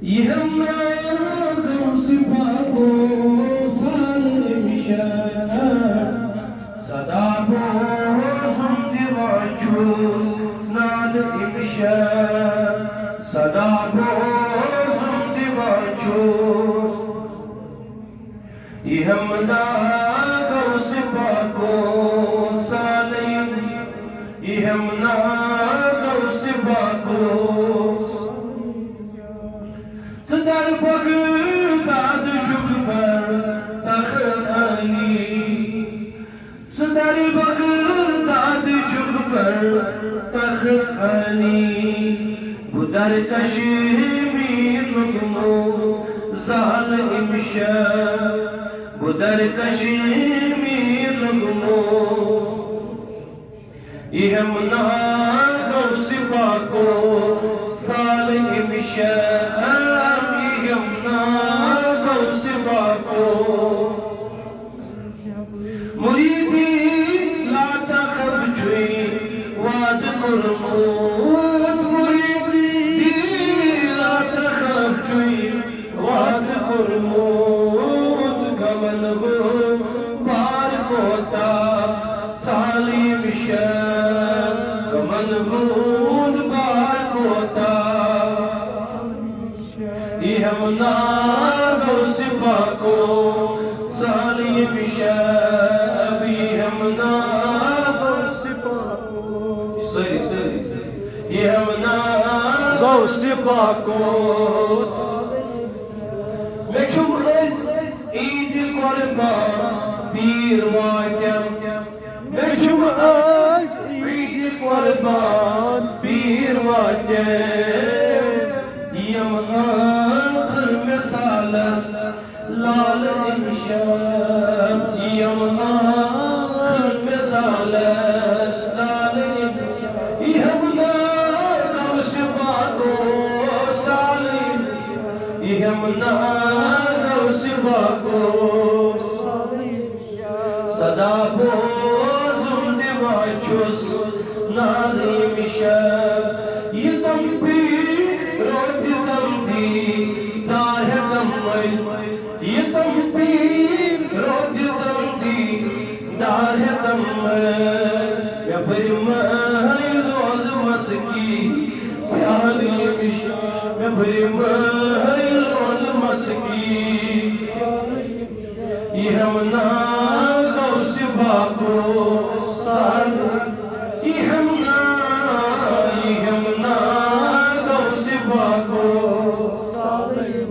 يهمنا غوث باكو سالم شان صدابو سندي واچوس نال امشان صدابو سندي واچوس يهمنا غوث باكو سالم يهمنا غوث باكو در بغداد جبر تخلانی در بغداد جبر تخلانی بدر کشمیر لگمو ظالم شب بدر کشمیر لگمو یهمنا غوث پاکو ظالم شب مريدي لا تخف جوي واد كرمود مريدي لا تخف جوي واد كرمود كمن غبار کوتا سالي مشان كمن غبار کوتا يهمنا غوث باكو سالي مشان يهمنا غوث باكو سري يهمنا غوث باكو مكشوف رز عيد القربان بير واجم مكشوف رز عيد القربان بير واجم يمنا آخر مثالس لال انشاب يمنا آخر مثالس لال انشاب يهمنا غوث باكو سالم يهمنا غوث باكو صدابو زمدي واچوس نالي مشاب يتنبي رودي تنبي داه دمي يتنبي رودي تنبي داه دمي يا برمي لول مسكي سالي مشاب يا برمي لول مسكي يهمنا غوث باكو سالم يهمنا غوث باكو سالم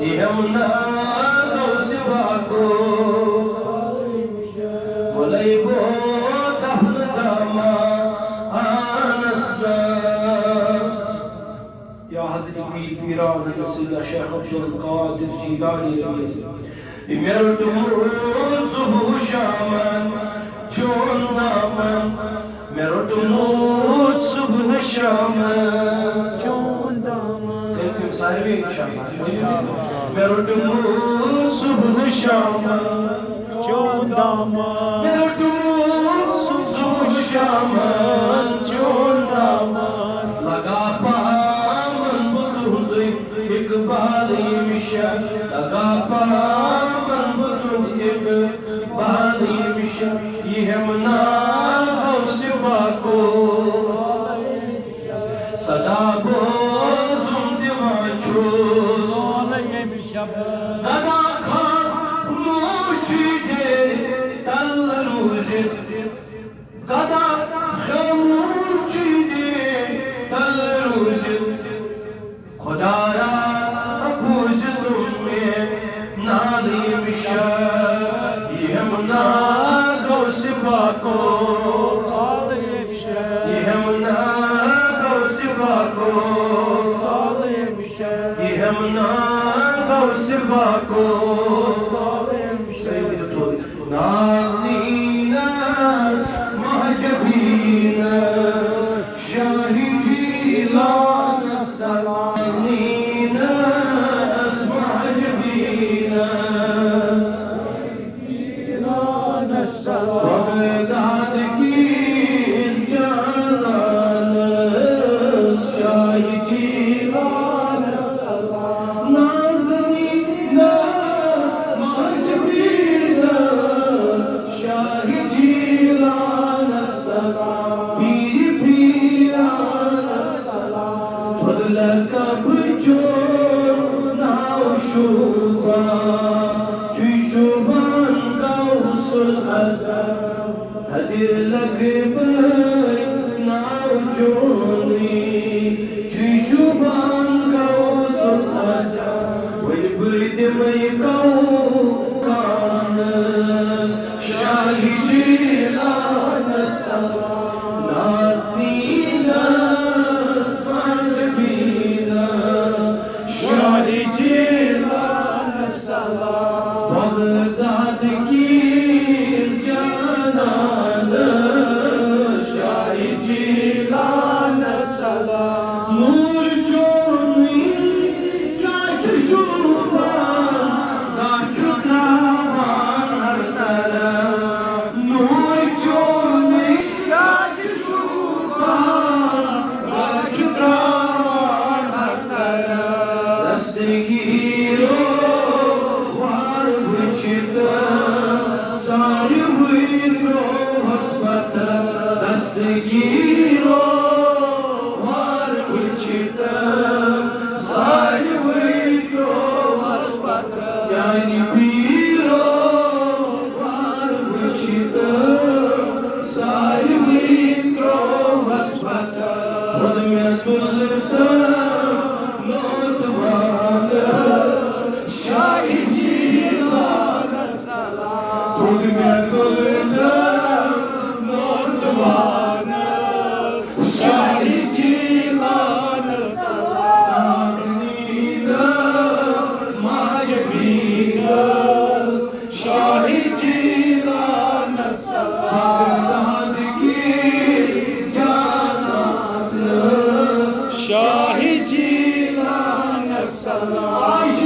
يهمنا غوث باكو وليبو تحل داما آنسا يا حضرت پیر پیران حضرت سیدہ شیخ عبدالقادر جیلانی رضی مردمون صبح شامن چون دامن مردمون صبح شامن چون دامن كم صاحبي ان شاء الله مردمون صبح شامن چون دامن مردمون صبح شامن چون دامن لگا پامن بدوندی اقبال يمشى لگا پامن بدوندی اقبال يمشى يهمنا غوث باكو صدابو زمدي واچوس دادا خان موجوده دل روزد دادا خان موجوده دل روزد خدا را بوزدم میں نالی مشا یهمنا غوث باكو يهمنا غوث باكو يهمنا غوث باكو نازنين معجبين شاهي جيلان السلام نازنين معجبين جيلان السلام بغداد کی جلال شاهي جيلان السلام نازنين معجبين شاهي جيلان السلام بيران السلام فضلك بجور ناو شوبا جي شوبان قوس الأزام هدلك بي ناو جوني جي شوبان قوس الأزام والبيد ميقو كانس شاهي جيلان السلام نازنين معجبين شاهي جيلان السلام بغداد کی جانان شاهي جيلان السلام نور جوني كاچ شوبان كاچ دامان هر طرف نور جوني كاچ شوبان كاچ دامان هر طرف دستگیرو وار بچتا ساری ویدرو حسبتا دستگیرو وار بچتا ساری ویدرو حسبتا یعنی پیرو وار بچتا ساری ویدرو حسبتا خود میں دلتا نوت والا شاهي جيلان السلام خود میں دلتا نوت والا شاهي جيلان السلام نازنين معجبين شاهي جيلان السلام بغداد کی جانان شاهي جيلان السلام عايش